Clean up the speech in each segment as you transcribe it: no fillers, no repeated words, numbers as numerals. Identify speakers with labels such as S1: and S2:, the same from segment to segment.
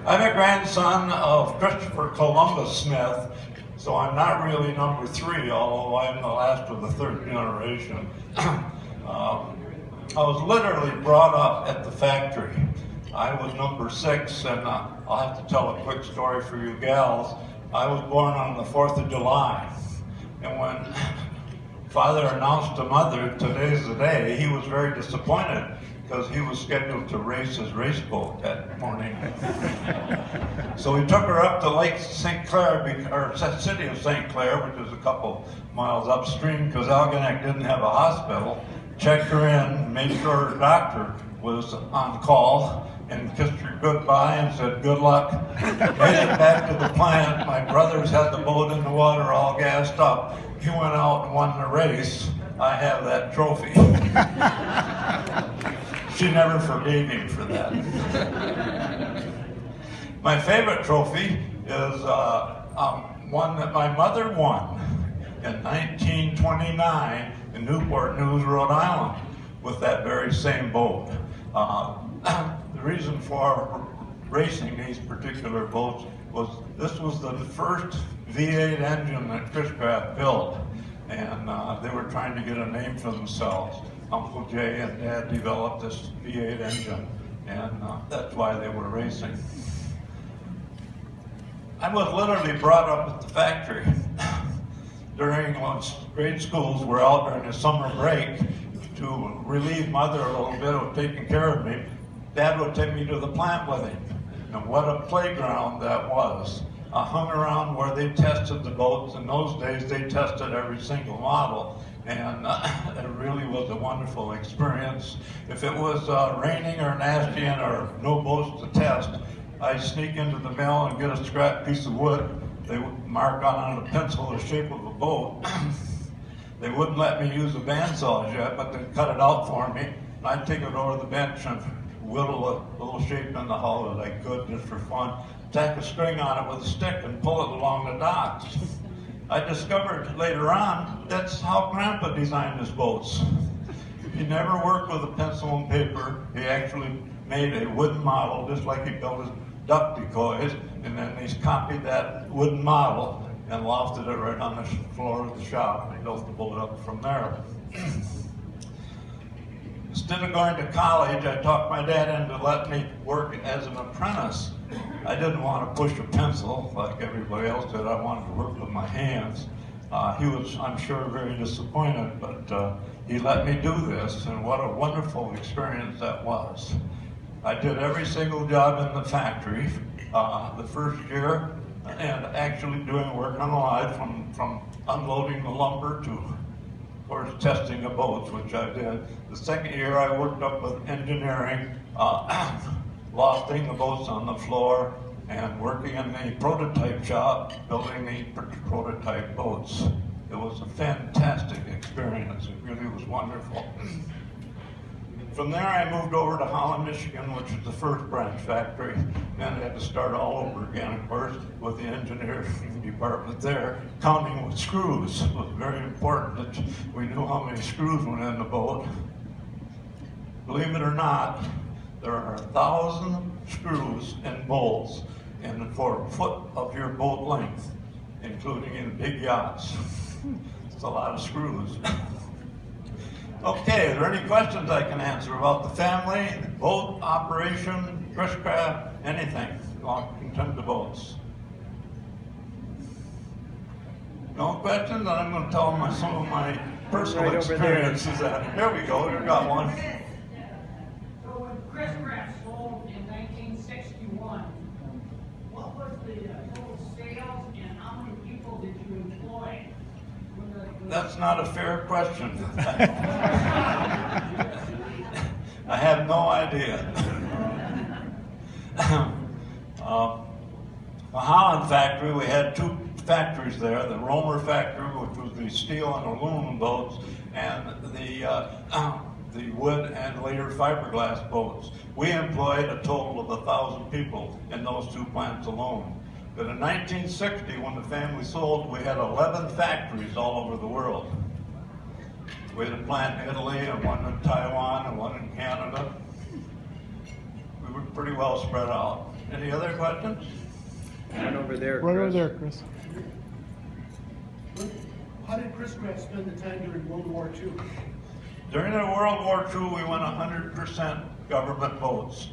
S1: I'm a grandson of Christopher Columbus Smith, so I'm not really number 3, although I'm the last of the 3rd generation. I was literally brought up at the factory. I was number 6, and I'll have to tell a quick story for you gals. I was born on the 4th of July, and when Father announced to Mother, today's the day, he was very disappointed because he was scheduled to race his race boat that morning. So he took her up to Lake St. Clair, or city of St. Clair, which is a couple miles upstream, because Algonac didn't have a hospital, checked her in, made sure her doctor was on call, and kissed her goodbye and said, good luck. Made it back to the plant. My brothers had the boat in the water all gassed up. He went out and won the race. I have that trophy. She never forgave him for that. My favorite trophy is one that my mother won in 1929 in Newport News, Rhode Island, with that very same boat. The reason for racing these particular boats was this was the first V8 engine that Chris-Craft built, and they were trying to get a name for themselves. Uncle Jay and Dad developed this V8 engine, and that's why they were racing. I was literally brought up at the factory. During grade schools were out during the summer break to relieve Mother a little bit of taking care of me. Dad would take me to the plant with him. And what a playground that was. I hung around where they tested the boats. In those days, they tested every single model. And it really was a wonderful experience. If it was raining or nasty and or no boats to test, I'd sneak into the mill and get a scrap piece of wood. They would mark on a pencil the shape of a boat. They wouldn't let me use the bandsaws yet, but they'd cut it out for me. I'd take it over the bench and whittle a little shape in the hull that I could just for fun. Tack a string on it with a stick and pull it along the docks. I discovered later on that's how Grandpa designed his boats. He never worked with a pencil and paper. He actually made a wooden model, just like he built his duck decoys, and then he copied that wooden model and lofted it right on the floor of the shop, and he built the boat up from there. Instead of going to college, I talked my dad into letting me work as an apprentice. I didn't want to push a pencil like everybody else did. I wanted to work with my hands. He was, I'm sure, very disappointed, but he let me do this, and what a wonderful experience that was. I did every single job in the factory the first year, and actually doing work on the line from unloading the lumber to, of course, testing the boats, which I did. The second year I worked up with engineering, lofting the boats on the floor, and working in the prototype shop, building the prototype boats. It was a fantastic experience. It really was wonderful. From there, I moved over to Holland, Michigan, which is the first branch factory, and I had to start all over again, of course, with the engineering department there. Counting with screws was very important that we knew how many screws went in the boat. Believe it or not, there are 1,000 screws and bolts for a foot of your boat length, including in big yachts. It's a lot of screws. Okay, are there any questions I can answer about the family, boat operation, Chris-Craft, anything in terms of boats? No questions? And I'm going to tell them some of my personal experiences. Here we go, you got one.
S2: So when Chris-Craft sold in 1961, what was the total sales and how many people did you employ?
S1: That's not a fair question. I have no idea. The Holland factory, we had 2 factories there, the Romer factory, which was the steel and aluminum boats, and the wood and later fiberglass boats. We employed a total of 1,000 people in those 2 plants alone. But in 1960, when the family sold, we had 11 factories all over the world. We had a plant in Italy, and one in Taiwan, and one in Canada. We were pretty well spread out. Any other questions?
S3: Right over there,
S4: Right over
S3: Chris.
S4: there, Chris.
S5: How did Chris Graff spend the time during World War II?
S1: During the World War II, we won 100% government votes.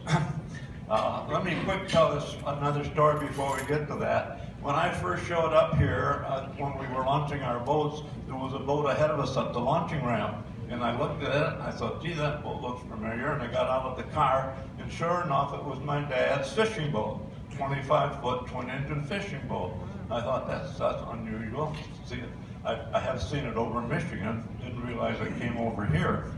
S1: Let me quick tell this another story before we get to that. When I first showed up here, when we were launching our boats, there was a boat ahead of us at the launching ramp. And I looked at it and I thought, gee, that boat looks familiar. And I got out of the car, and sure enough, it was my dad's fishing boat, 25-foot twin-engine fishing boat. I thought, that's unusual. See, I have seen it over in Michigan. Didn't realize it came over here.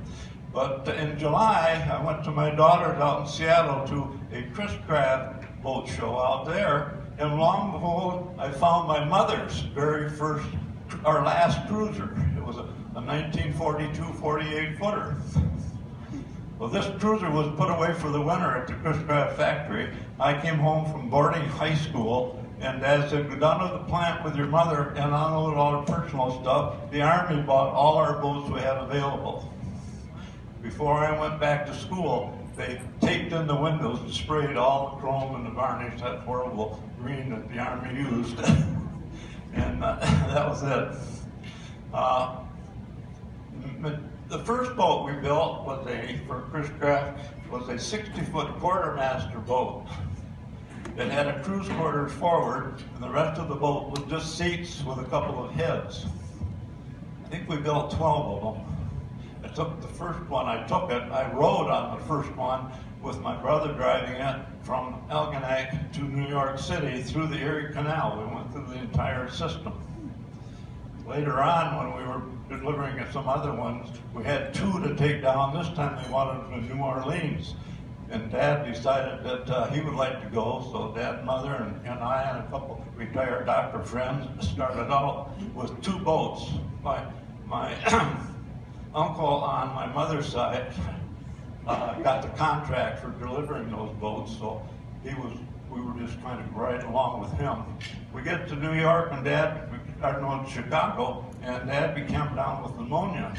S1: But in July, I went to my daughter's out in Seattle to a Chris Graff boat show out there. And lo and behold, I found my mother's very first, our last cruiser. It was a 1942 48-footer. Well, this cruiser was put away for the winter at the Chris Graff factory. I came home from boarding high school, and Dad said, go down to the plant with your mother and unload all her personal stuff. The Army bought all our boats we had available. Before I went back to school, they taped in the windows and sprayed all the chrome and the varnish, that horrible green that the Army used. And that was it. The first boat we built was for Chris Graff, was a 60-foot quartermaster boat. It had a cruise quarters forward, and the rest of the boat was just seats with a couple of heads. I think we built 12 of them. I took the first one, I rode on the first one with my brother driving it from Algonac to New York City through the Erie Canal. We went through the entire system. Later on, when we were delivering some other ones, we had 2 to take down. This time they wanted to New Orleans. And Dad decided that he would like to go, so Dad, Mother, and I and a couple retired doctor friends started out with 2 boats. My uncle on my mother's side got the contract for delivering those boats, so we were just kind of right along with him. We get to New York, and Chicago, and Dad became down with pneumonia.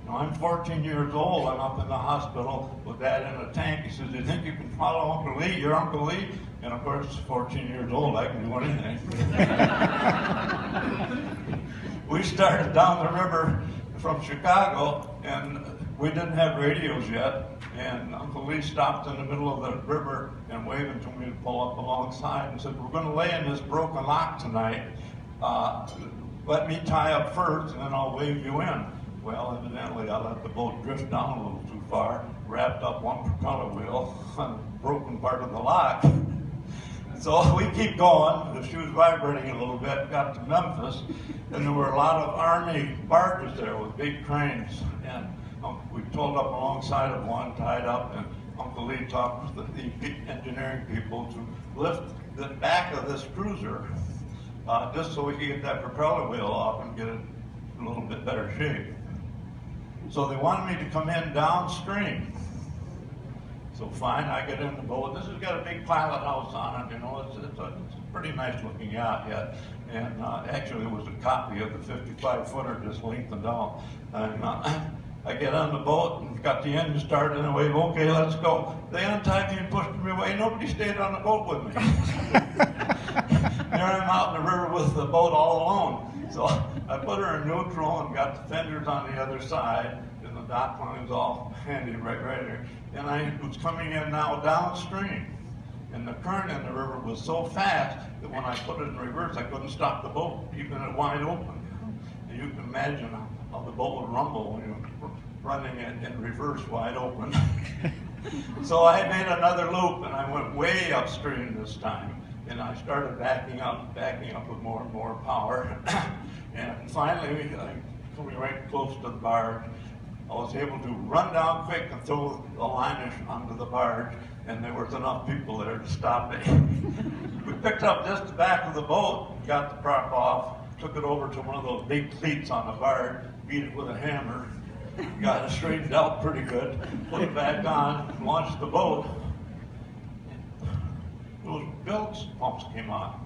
S1: Now, I'm 14 years old. I'm up in the hospital with Dad in a tank. He says, do you think you can follow Uncle Lee, your Uncle Lee? And of course, 14 years old, I can do anything. We started down the river from Chicago, and we didn't have radios yet. And Uncle Lee stopped in the middle of the river and waved to me to pull up alongside and said, we're going to lay in this broken lock tonight. Let me tie up first, and then I'll wave you in. Well, evidently, I let the boat drift down a little too far, wrapped up one propeller wheel on the broken part of the lock. So we keep going. The shoe's vibrating a little bit, got to Memphis, and there were a lot of Army barges there with big cranes. And we pulled up alongside of one, tied up, and Uncle Lee talked with the engineering people to lift the back of this cruiser just so we could get that propeller wheel off and get it in a little bit better shape. So they wanted me to come in downstream. So fine, I get in the boat. This has got a big pilot house on it, you know, it's a pretty nice looking yacht yet. And actually it was a copy of the 55-footer just lengthened out. And I get on the boat and got the engine started and I wave, okay, let's go. They untied me and pushed me away. Nobody stayed on the boat with me. There I'm out in the river with the boat all alone. So I put her in neutral and got the fenders on the other side, and the dock line was all handy right there. And I was coming in now downstream, and the current in the river was so fast that when I put it in reverse, I couldn't stop the boat, even it wide open. And you can imagine how the boat would rumble when you're running it in reverse wide open. So I made another loop, and I went way upstream this time. And I started backing up with more and more power. And finally, coming right close to the barge, I was able to run down quick and throw the line onto the barge, and there was enough people there to stop me. We picked up just the back of the boat, got the prop off, took it over to one of those big cleats on the barge, beat it with a hammer, got it straightened out pretty good, put it back on, launched the boat. Those bilge pumps came on.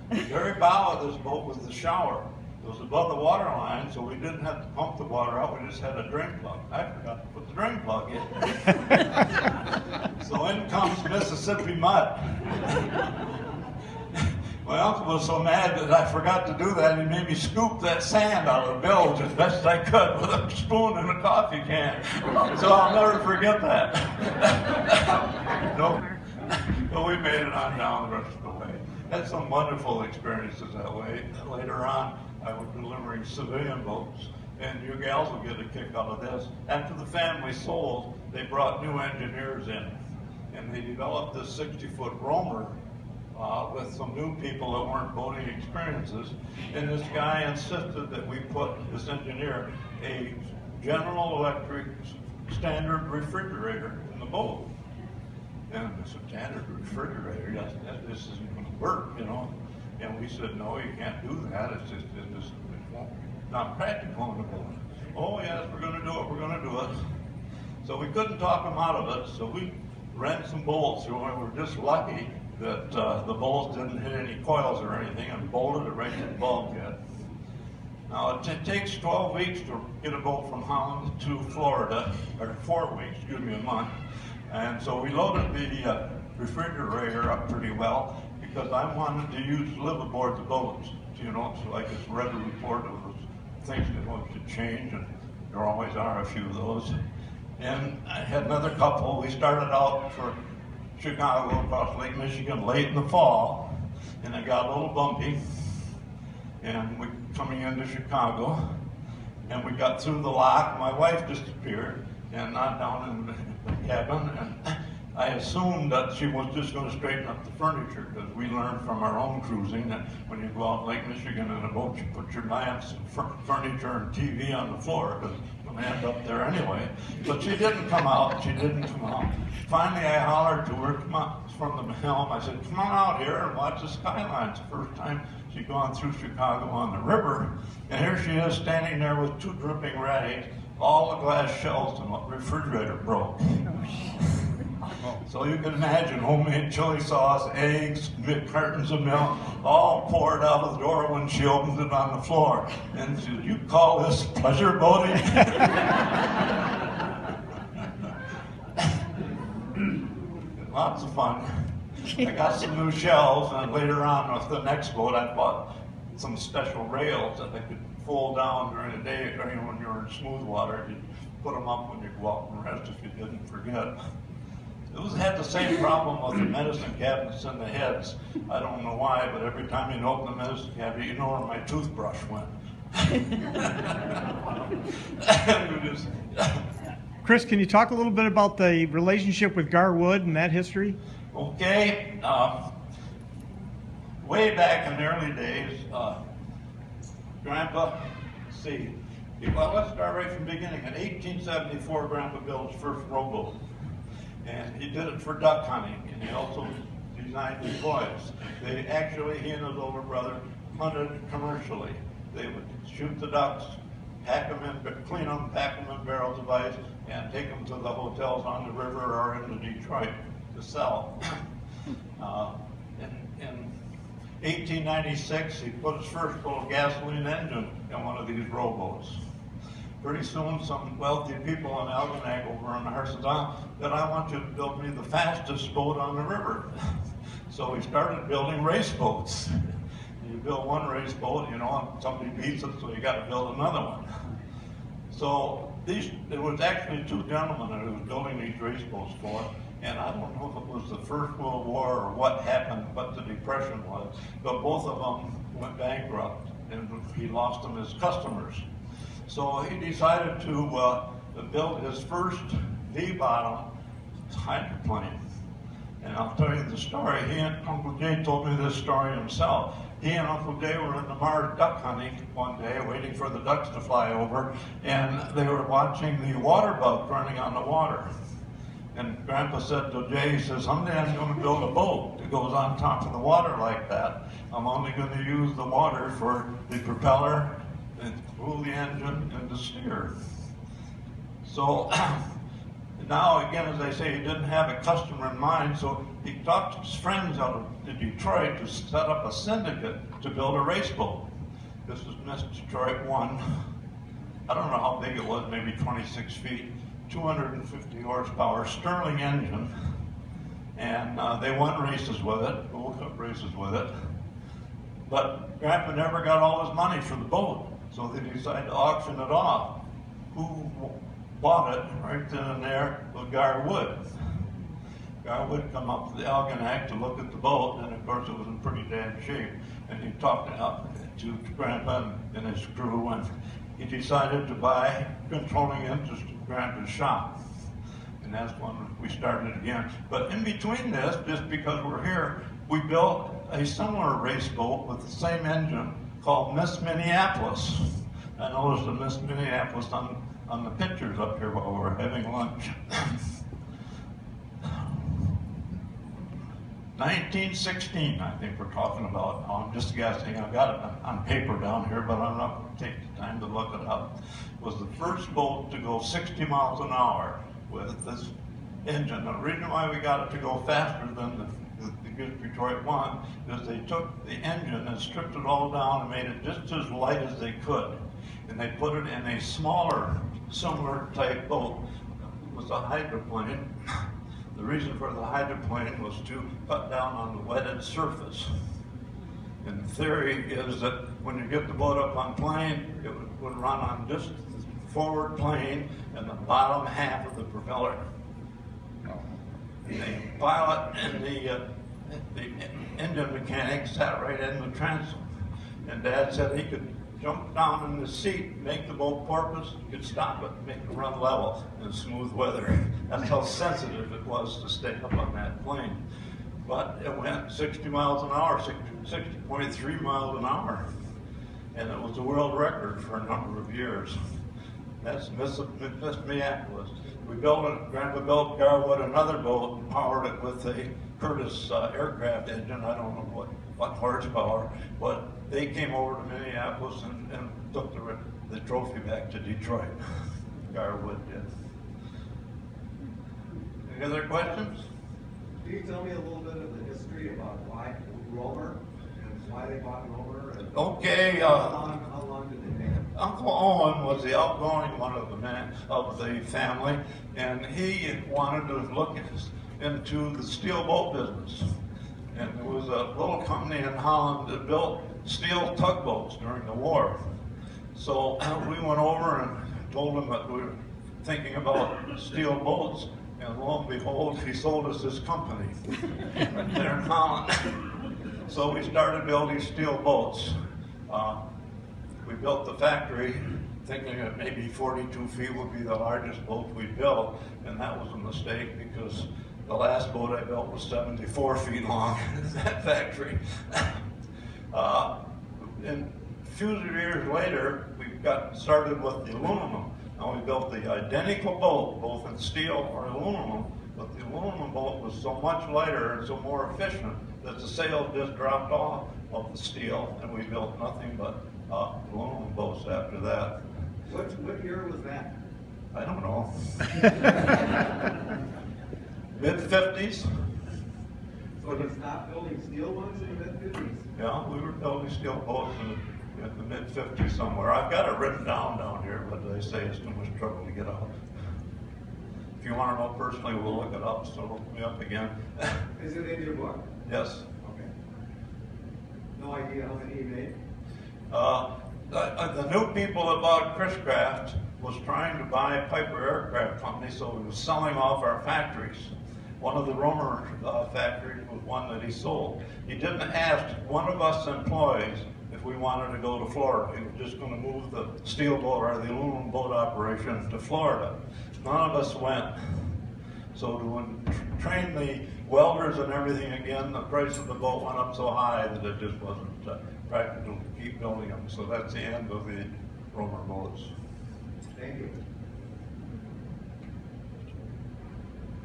S1: The very bow of this boat was the shower. It was above the water line, so we didn't have to pump the water out, we just had a drain plug. I forgot to put the drain plug in. So in comes Mississippi Mud. My uncle was so mad that I forgot to do that. He made me scoop that sand out of the bilge as best I could with a spoon and a coffee can. So I'll never forget that. No, but we made it on down the rest of the way. Had some wonderful experiences that way. Later on, I was delivering civilian boats, and you gals will get a kick out of this. After the family sold, they brought new engineers in, and they developed this 60-foot roamer with some new people that weren't boating experiences. And this guy insisted that we put, this engineer, a General Electric standard refrigerator in the boat. And it's a standard refrigerator, yes, this isn't going to work, you know. And we said, no, you can't do that. It's not practical in the boat. Oh yes, we're going to do it, we're going to do it. So we couldn't talk them out of it, so we ran some bolts. We were just lucky that the bolts didn't hit any coils or anything and bolted it right to the bulkhead. Now it takes 12 weeks to get a boat from Holland to Florida, or 4 weeks, excuse me, a month. And so we loaded the refrigerator up pretty well because I wanted to live aboard the boats, you know, so I could read a report of things that wanted to change, and there always are a few of those. And I had another couple. We started out for Chicago across Lake Michigan late in the fall, and it got a little bumpy, and we coming into Chicago, and we got through the lock. My wife disappeared and not down in the cabin, and I assumed that she was just going to straighten up the furniture, because we learned from our own cruising that when you go out Lake Michigan in a boat, you put your lamps, furniture, and TV on the floor, because you'll end up there anyway. But she didn't come out. She didn't come out. Finally, I hollered to her, come on, from the helm. I said, come on out here and watch the skylines. The first time she'd gone through Chicago on the river, and here she is standing there with 2 dripping rags, all the glass shelves and the refrigerator broke. So you can imagine homemade chili sauce, eggs, cartons of milk, all poured out of the door when she opened it on the floor. And she said, you call this pleasure boating? Lots of fun. I got some new shelves, and later on with the next boat, I bought some special rails that they could fold down during the day, or, you know, when you're in smooth water. You'd put them up when you go out and rest if you didn't forget. It had the same problem with the medicine cabinets and the heads. I don't know why, but every time you'd open the medicine cabinet, you know where my toothbrush went.
S4: Chris, can you talk a little bit about the relationship with Garwood and that history?
S1: Okay. Way back in the early days, Grandpa, let's see. Well, let's start right from the beginning. In 1874, Grandpa built his first rowboat. And he did it for duck hunting, and he also designed the toys. He and his older brother hunted commercially. They would shoot the ducks, pack them in, clean them, pack them in barrels of ice, and take them to the hotels on the river or into Detroit to sell. In 1896, he put his first little gasoline engine in one of these rowboats. Pretty soon, some wealthy people in Algonac over in Arkansas said, I want you to build me the fastest boat on the river. So we started building race boats. You build one race boat, you know, and somebody beats it, so you got to build another one. So there was actually 2 gentlemen that he was building these race boats for, and I don't know if it was the First World War or what happened, what the Depression was, but both of them went bankrupt, and he lost them as customers. So he decided to build his first V-bottom hydroplane. And I'll tell you the story. He and Uncle Jay told me this story himself. He and Uncle Jay were in the Mars duck hunting one day, waiting for the ducks to fly over, and they were watching the water bugs running on the water. And Grandpa said to Jay, he says, someday I'm going to build a boat that goes on top of the water like that. I'm only going to use the water for the propeller, and cool the engine, and to steer. So now, again, as I say, he didn't have a customer in mind, so he talked to his friends out of Detroit to set up a syndicate to build a race boat. This was Miss Detroit 1. I don't know how big it was, maybe 26 feet, 250 horsepower Stirling engine. and they won races with it, Gold Cup races with it. But Grandpa never got all his money for the boat, so they decided to auction it off. Who bought it right then and there was Gar Wood. Gar Wood come up to the Algonac to look at the boat, and of course it was in pretty bad shape. And he talked to Grandpa and his crew, and he decided to buy controlling interest in Grandpa's shop. And that's when we started again. But in between this, just because we're here, we built a similar race boat with the same engine called Miss Minneapolis. I noticed the Miss Minneapolis on the pictures up here while we were having lunch. 1916, I think we're talking about. I'm just guessing. I've got it on paper down here, but I'm not going to take the time to look it up. It was the first boat to go 60 miles an hour with this engine. The reason why we got it to go faster than the Goose Detroit 1 is they took the engine and stripped it all down and made it just as light as they could. And they put it in a smaller, similar type boat. It was a hydroplane. The reason for the hydroplane was to cut down on the wetted surface. And the theory is that when you get the boat up on plane, it would run on just the forward plane and the bottom half of the propeller. The pilot and the engine mechanic sat right in the transom. And Dad said he could jump down in the seat, make the boat porpoise, could stop it, make it run level in smooth weather. That's how sensitive it was to stay up on that plane. But it went 60 miles an hour, 60.3 miles an hour. And it was a world record for a number of years. That's Miss Minneapolis. We built it, Grandpa built Gar Wood another boat and powered it with a Curtiss aircraft engine. I don't know what horsepower, but they came over to Minneapolis and took the trophy back to Detroit. Gar Wood did. Any other questions?
S6: Can you tell me a little bit of the history about why Romer and why they bought Romer? And
S1: Okay.
S6: how long did they make it?
S1: Uncle Owen was the outgoing one of the family, and he wanted to look into the steel boat business. And there was a little company in Holland that built steel tugboats during the war. So we went over and told him that we were thinking about steel boats, and lo and behold, he sold us his company right there in Holland. So we started building steel boats. We built the factory thinking that maybe 42 feet would be the largest boat we built, and that was a mistake because the last boat I built was 74 feet long in that factory. And a few years later, we got started with the aluminum. Now we built the identical boat, both in steel or aluminum, but the aluminum boat was so much lighter and so more efficient that the sail just dropped off of the steel, and we built nothing but aluminum boats after that.
S6: What year was that?
S1: I don't know. Mid-50s.
S6: So you stopped building steel ones in the mid-50s?
S1: Yeah, we were building steel boats in the mid-50s somewhere. I've got it written down here, but they say it's too much trouble to get out. If you want to know personally, we'll look it up, so look me up again.
S6: Is it in your book?
S1: Yes.
S6: Okay. No idea how many you made?
S1: The new people that bought Chris Craft was trying to buy Piper Aircraft Company, so he was selling off our factories. One of the Romer factories was one that he sold. He didn't ask one of us employees if we wanted to go to Florida. He was just going to move the steel boat or the aluminum boat operation to Florida. None of us went. So to train the welders and everything again, the price of the boat went up so high that it just wasn't practical to keep building them. So that's the end of the Romer boats.
S6: Thank you.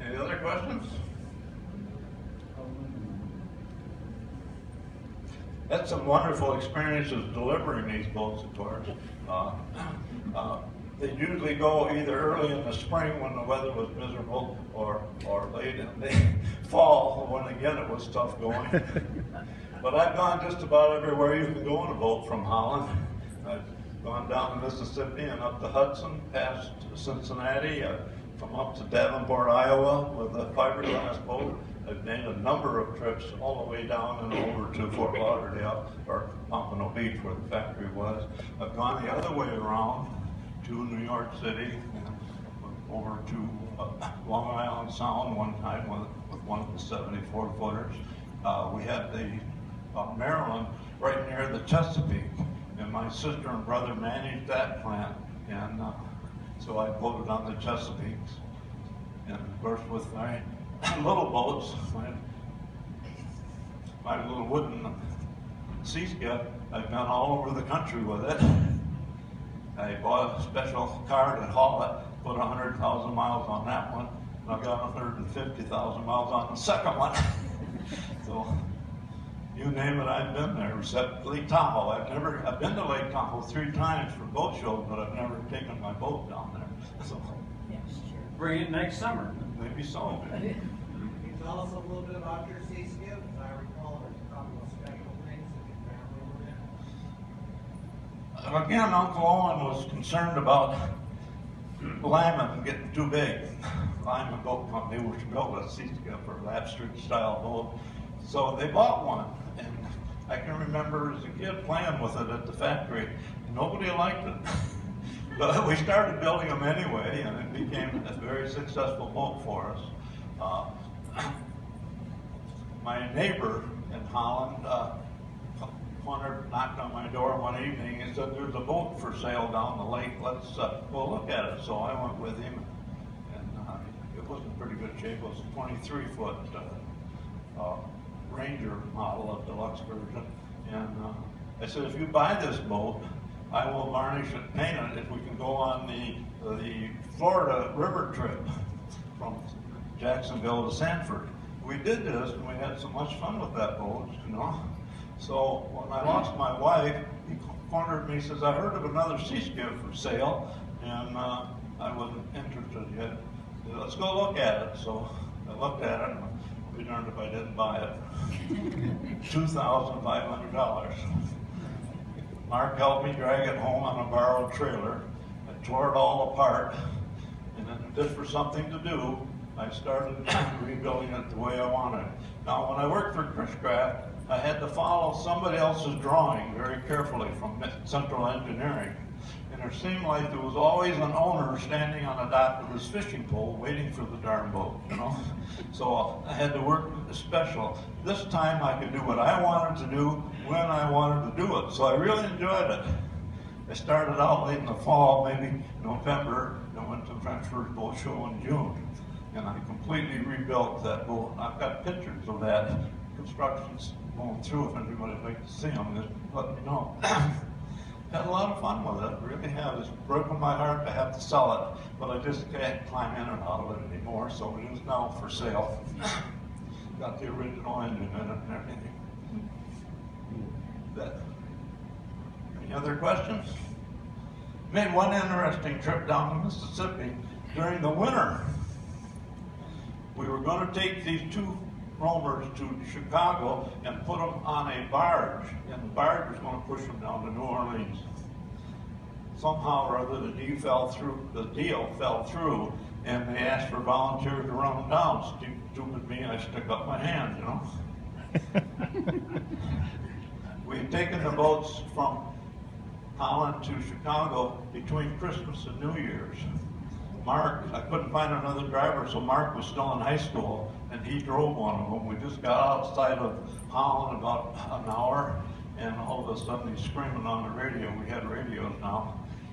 S1: Any other questions? Had some wonderful experiences delivering these boats, of course. They usually go either early in the spring when the weather was miserable, or late in the fall when again it was tough going. But I've gone just about everywhere you can go in a boat from Holland. I've gone down the Mississippi and up the Hudson, past Cincinnati, from up to Davenport, Iowa with a fiberglass boat, I've made a number of trips all the way down and over to Fort Lauderdale or Pompano Beach where the factory was. I've gone the other way around to New York City and over to Long Island Sound one time with one of the 74 footers. We had the Maryland right near the Chesapeake, and my sister and brother managed that plant, and so I boated on the Chesapeakes. And of course with my little boats, my little wooden sea skiff, I've gone all over the country with it. I bought a special car to haul it, put 100,000 miles on that one, and I've got 150,000 miles on the second one. So, you name it, I've been there, except Lake Tahoe. I've been to Lake Tahoe 3 times for boat shows, but I've never taken my boat down there. So,
S3: Bring it next summer.
S1: maybe so.
S7: Can you tell us a little bit about your sea skiff? As I recall, there's a couple of special things that you found over there.
S1: Again, Uncle Owen was concerned about Lyman getting too big. Lyman Boat Company, which built a sea skiff or lap street style boat. So they bought one, and I can remember as a kid playing with it at the factory. Nobody liked it. But we started building them anyway, and it became a very successful boat for us. My neighbor in Holland knocked on my door one evening and said, "There's a boat for sale down the lake. Let's go look at it." So I went with him, and it was in pretty good shape. It was a 23-foot Ranger model of deluxe version. And I said, "If you buy this boat, I will varnish it, paint it, if we can go on the Florida river trip from Jacksonville to Sanford." We did this, and we had so much fun with that boat, you know. So when I lost my wife, he cornered me, says, "I heard of another sea skiff for sale," and I wasn't interested yet. He said, "Let's go look at it." So I looked at it, and I'll be darned if I didn't buy it. $2,500. Mark helped me drag it home on a borrowed trailer. I tore it all apart, and then just for something to do, I started rebuilding it the way I wanted. Now, when I worked for Chris-Craft, I had to follow somebody else's drawing very carefully from Central Engineering. And it seemed like there was always an owner standing on the dock with his fishing pole waiting for the darn boat, you know? So I had to work special. This time I could do what I wanted to do when I wanted to do it. So I really enjoyed it. I started out late in the fall, maybe November, and went to Frankfurt Boat Show in June. And I completely rebuilt that boat. I've got pictures of that. Construction's going through. If anybody'd like to see them, just let me know. Had a lot of fun with it, really have. It's broken my heart to have to sell it, but I just can't climb in and out of it anymore, so it is now for sale. Got the original engine in it and everything. Any other questions? Made one interesting trip down to Mississippi during the winter. We were going to take these 2 roamers to Chicago and put them on a barge, and the barge was going to push them down to New Orleans. Somehow or other, the deal fell through, and they asked for volunteers to run them down. Stupid me, I stuck up my hand, you know. We had taken the boats from Holland to Chicago between Christmas and New Year's. Mark, I couldn't find another driver, so Mark was still in high school, and he drove one of them. We just got outside of Holland about an hour, and all of a sudden he's screaming on the radio. We had radios now,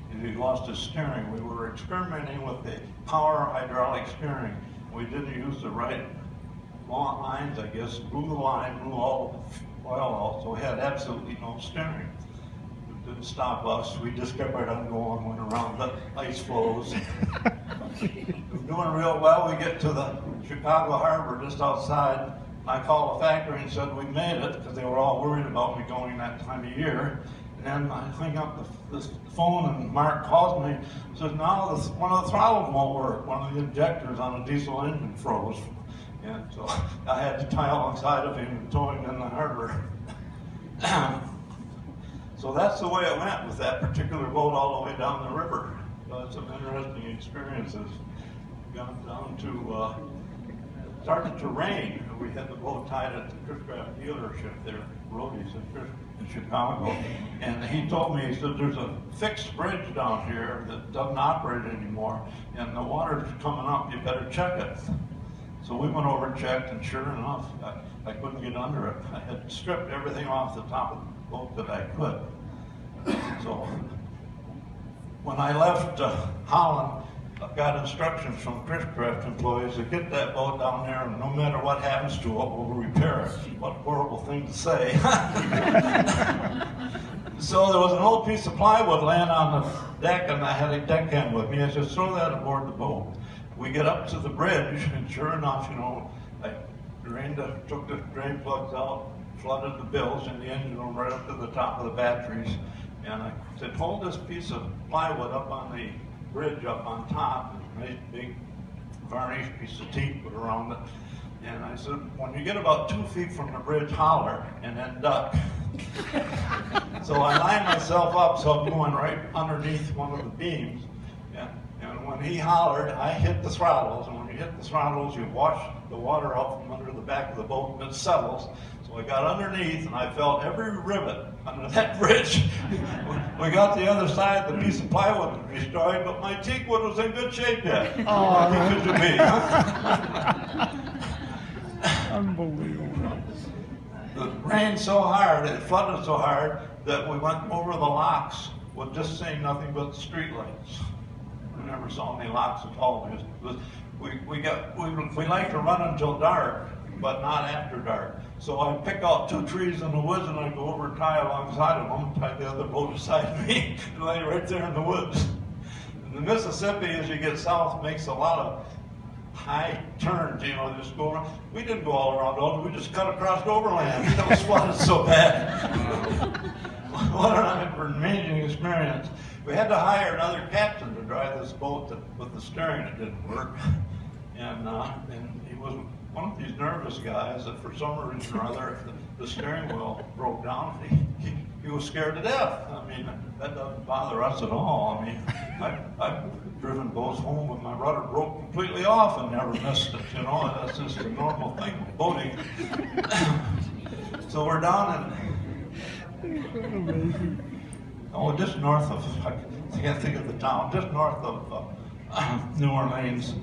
S1: and he lost his steering. We were experimenting with the power hydraulic steering. We didn't use the right long lines, I guess. Blew the line, blew all the oil out, so we had absolutely no steering. Didn't stop us. We just kept right on going, went around the ice floes. We're doing real well. We get to the Chicago harbor just outside. I called the factory and said we made it, because they were all worried about me going that time of year. And then I hung up the phone, and Mark calls me and says, "No, one of the throttles won't work. One of the injectors on a diesel engine froze." And so I had to tie alongside of him and tow him in the harbor. So that's the way it went with that particular boat all the way down the river. Some interesting experiences. Got down to, started to rain. and we had the boat tied at the Chris-Craft dealership there, Roadies in Chicago. And he told me, he said, there's a fixed bridge down here that doesn't operate anymore, and the water's coming up, you better check it. So we went over and checked, and sure enough, I couldn't get under it. I had stripped everything off the top of the boat that I could. So when I left Holland, I got instructions from Chris-Craft employees to get that boat down there, and no matter what happens to it, we'll repair it. What a horrible thing to say. So there was an old piece of plywood laying on the deck, and I had a deckhand with me. I said, throw that aboard the boat. We get up to the bridge, and sure enough, you know, I took the drain plugs out, flooded the bilge and the engine room right up to the top of the batteries. And I said, hold this piece of plywood up on the bridge up on top, and a nice big varnished piece of teak put around it. And I said, when you get about 2 feet from the bridge, holler, and then duck. So I lined myself up so I'm going right underneath one of the beams. And when he hollered, I hit the throttles, and when you hit the throttles, you wash the water out from under the back of the boat, and it settles. So I got underneath, and I felt every rivet under that bridge. We got the other side, the piece of plywood was destroyed, but my teakwood was in good shape yet. Lucky could you be, huh?
S4: Unbelievable.
S1: It rained so hard, it flooded so hard, that we went over the locks with just seeing nothing but the street lights. We never saw any locks at all. We like to run until dark, but not after dark. So I pick out 2 trees in the woods, and I go over and tie alongside of them, tie the other boat beside me, and lay right there in the woods. And the Mississippi, as you get south, makes a lot of high turns, you know, just go around. We didn't go all around Dodge, we just cut across overland. That was flooded so bad. What an amazing experience. We had to hire another captain to drive this boat with the steering. It didn't work. And he was one of these nervous guys that for some reason or other, if the steering wheel broke down, he was scared to death. I mean, that doesn't bother us at all. I mean, I've driven boats home with my rudder broke completely off and never missed it, you know. That's just a normal thing with boating. So we're down in, just north of, I can't think of the town, just north of New Orleans.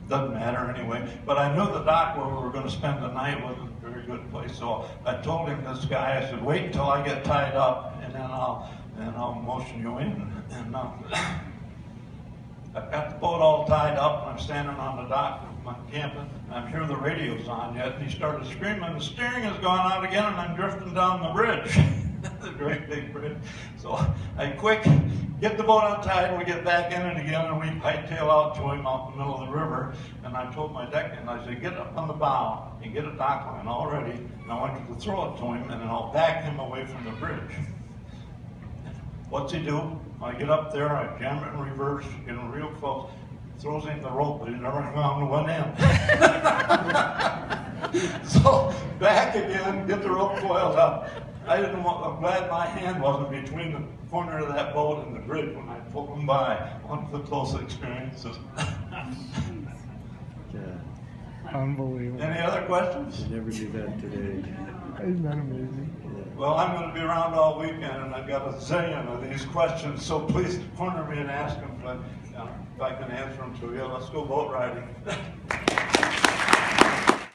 S1: Doesn't matter anyway. But I knew the dock where we were going to spend the night wasn't a very good place. So I told him, this guy, I said, wait until I get tied up, and then I'll motion you in. And I've got the boat all tied up, and I'm standing on the dock with my camping, and I'm sure the radio's on yet. And he started screaming, the steering has gone out again, and I'm drifting down the bridge. The great big bridge. So I quick get the boat untied, and we get back in it again, and we hightail out to him out in the middle of the river. And I told my deckhand, I said, get up on the bow and get a dock line all ready, and I want you to throw it to him, and then I'll back him away from the bridge. What's he do? I get up there, I jam it in reverse, get him real close, throws him the rope, but he never found one end. So back again, get the rope coiled up. I'm glad my hand wasn't between the corner of that boat and the bridge when I pulled them by. One of the close experiences.
S4: Unbelievable.
S1: Any other questions?
S8: You never do that today.
S4: Isn't that amazing?
S1: Well, I'm going to be around all weekend, and I've got a zillion of these questions, so please corner me and ask them if I can answer them to you. Let's go boat riding.